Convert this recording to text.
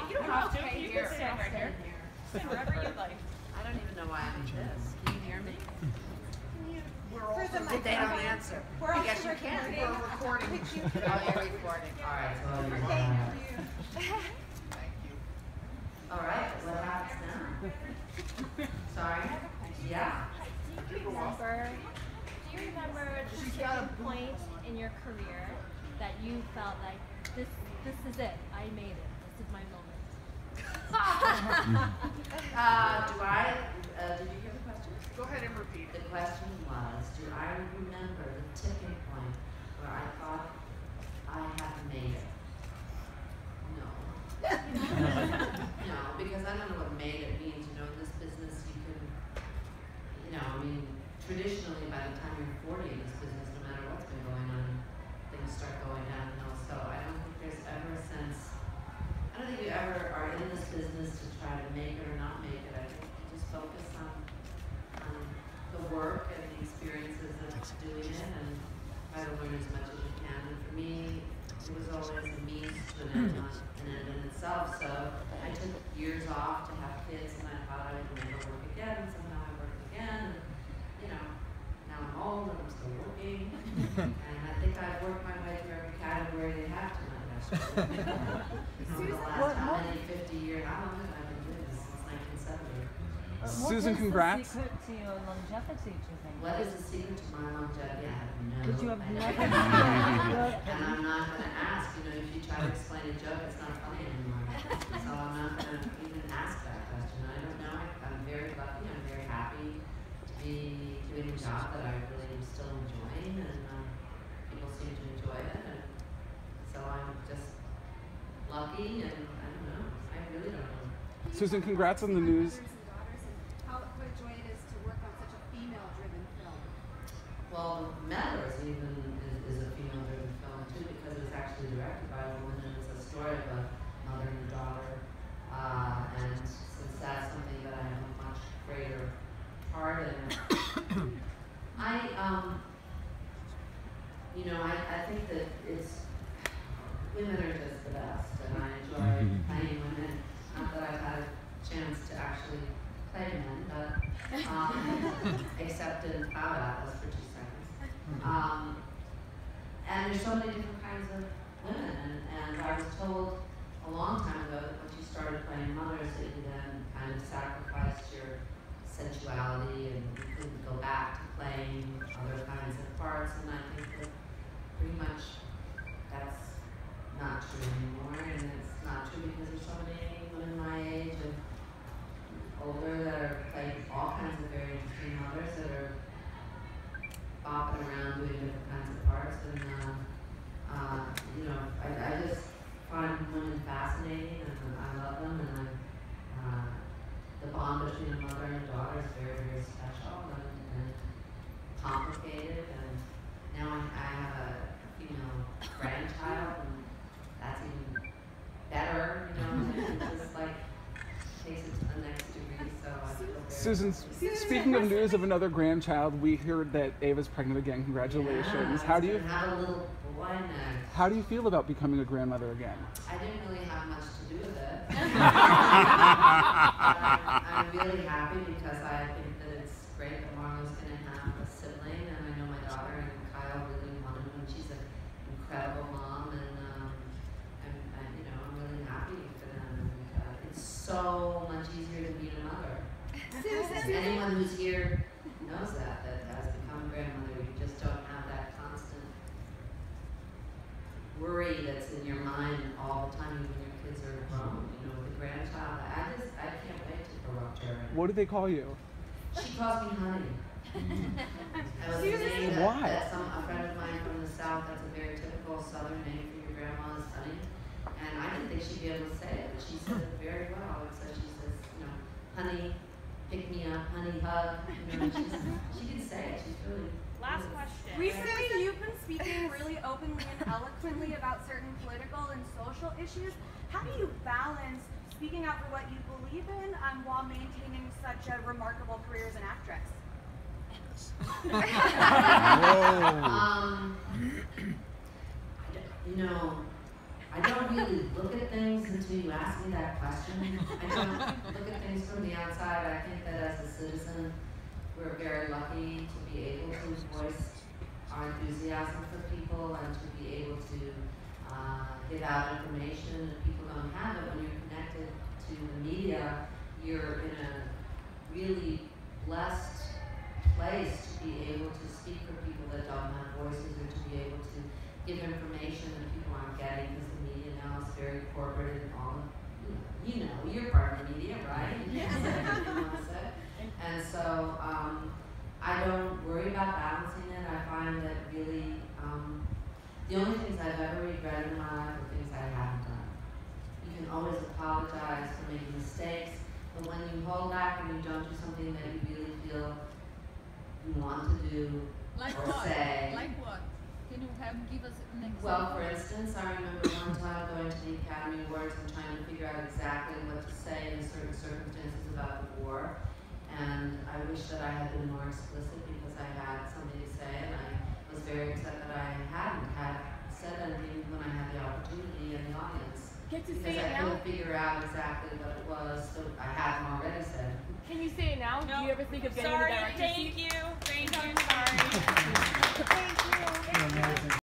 You don't have to. You can stand right here. Wherever you like. I don't even know why I'm in this. Can you hear me? But they don't answer. I guess you can. We're recording. Oh, you're recording. All right. Thank you. Thank you. All right. What happens now? Sorry? Yeah. Do you remember the certain point in your career that you felt like this is it, I made it, this is my moment? Did you hear the question? Go ahead and repeat. The question was, do I remember the tipping point where I thought I had made it? No. No, because I don't know what made it means. You know, in this business you can, you know, I mean, traditionally by the time you're 40 in this business, no matter what's been going on, things start going downhill. So I don't think there's ever a sense, I don't think you ever are in this business to try to make it or not make it. I think you just focus on the work and the experiences of doing it and try to learn as much as you can. And for me, it was always a means to an end, not an end in itself. So I took years off to have kids and I thought I would never work again. Somehow I worked again. And, you know, now I'm old and I'm still working. And I think I've worked my way through every category they have to my restaurant. Over the last how many 50 years, how long have I been doing this? Since 1970. Susan, congrats. What is the secret to your longevity, do you think? What is the secret to my longevity? I have no Did you have idea. never And I'm not going to ask. You know, if you try to explain a joke, it's not funny anymore. So I'm not going to even ask that question. I don't know. I'm very lucky. I'm very happy to be doing a job that I really am still enjoying, and people seem to enjoy it. And so I'm just lucky, and I don't know. I really don't know. Susan, congrats on the news. What a joy it is to work on such a female-driven film. Well, Matters even is a female-driven film too, because it was actually directed by a woman, and it's a story of a mother and a daughter. And since that's something that I have a much greater part in, I think that women are just the best, and I enjoy playing women. Not that I've had a chance to actually play men, but except in Cloud Atlas for 2 seconds. And there's so many different kinds of women, and I was told a long time ago that once you started playing mothers, that you then kind of sacrificed your sensuality and you couldn't go back to playing other kinds of parts, and I think that pretty much that's not true anymore, and it's not true because there's so many women my age and older that are playing all kinds of very interesting mothers that are bopping around doing different kinds of parts, and I just find women fascinating, and I love them, and the bond between a mother and a daughter is very, very special and complicated, and now I have a female grandchild, and that's even better, it just like takes it to the next degree, so I feel very Susan, speaking of news of another grandchild, we heard that Ava's pregnant again. Congratulations. Yeah, How do you have a little boy next. How do you feel about becoming a grandmother again? I didn't really have much to do with it. I'm really happy because I think that it's great that Marlo's going to have a sibling, and I know my daughter and Kyle really wanted him. She's an incredible mom, and I'm really happy for them. It's so much easier to be a mother. Anyone who's here knows that has become a grandmother. You just don't have that constant worry that's in your mind all the time when your kids are grown. With a grandchild, I can't wait to grow up there. What do they call you? She calls me honey. I was saying that a friend of mine from the South, that's a very typical Southern name for your grandma, is honey. And I didn't think she'd be able to say it, but she said it very well. And so she says, honey, pick me up, honey, hug. She can say it. She's really. Last question. Recently, you've been speaking really openly and eloquently about certain political and social issues. How do you balance speaking out for what you believe in while maintaining such a remarkable career as an actress? I don't really look at things until you ask me that question. I don't look at things from the outside. I think that as a citizen, we're very lucky to be able to voice our enthusiasm for people and to be able to give out information, and people don't have it. When you're connected to the media, you're in a really blessed place to be able to speak for people that don't have voices, or to be able to give information that people aren't getting, because the media now is very corporate and all. You know, you're part of the media, right? Yes. And so I don't worry about balancing it. I find that really the only things I've ever regretted in my life are things I haven't done. You can always apologize for making mistakes, but when you hold back and you don't do something that you really feel you want to do Like or what? say. Like what? Can you give us an example? Well, for instance, I remember one time going to the Academy Awards and trying to figure out exactly what to say in certain circumstances about the war. And I wish that I had been more explicit, because I had something to say, and I was very upset that I hadn't said anything when I had the opportunity in the audience. Get to Because say it I now? couldn't figure out exactly what it was, so I hadn't already said. Can you say it now? No. Do you ever think of getting Sorry, in the director's seat? thank you, sorry. Thank you.